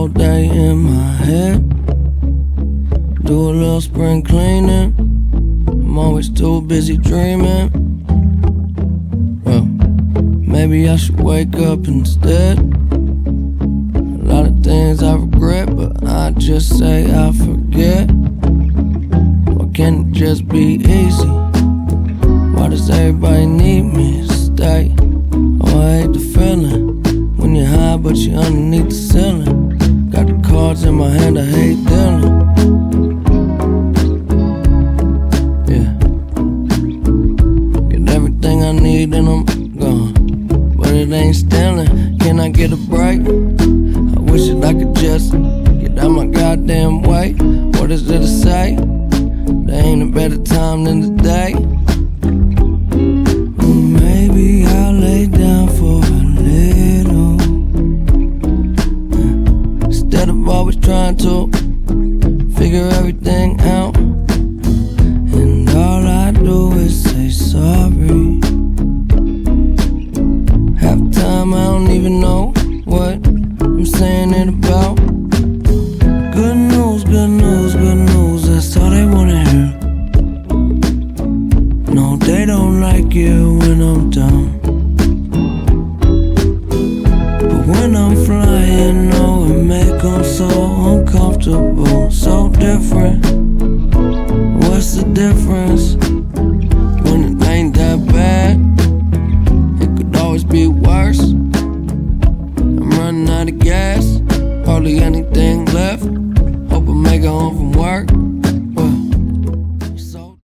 all day in my head. Do a little spring cleaning. I'm always too busy dreaming. Well, maybe I should wake up instead. A lot of things I regret, but I just say I forget. Why can't it just be easy? Why does everybody need me to stay? Oh, I hate the feeling when you're high but you're underneath the ceiling. Got the cards in my hand, I hate dealing. Yeah, get everything I need and I'm gone, but it ain't stealing. Can I get a break? I wish that I could just get out my goddamn way. What is there to say? There ain't a better time than today. Maybe I'll lay down for a little, instead of always trying to figure everything out. And all I do is say sorry. Half the time I don't even know what I'm saying it about. Good news, good news, good news, that's all they wanna hear. No, they don't like it when I'm down, but when I'm flying, no, it make them so uncomfortable, so different. What's the difference? When it ain't that bad, it could always be worse. I'm running out of gas, hardly any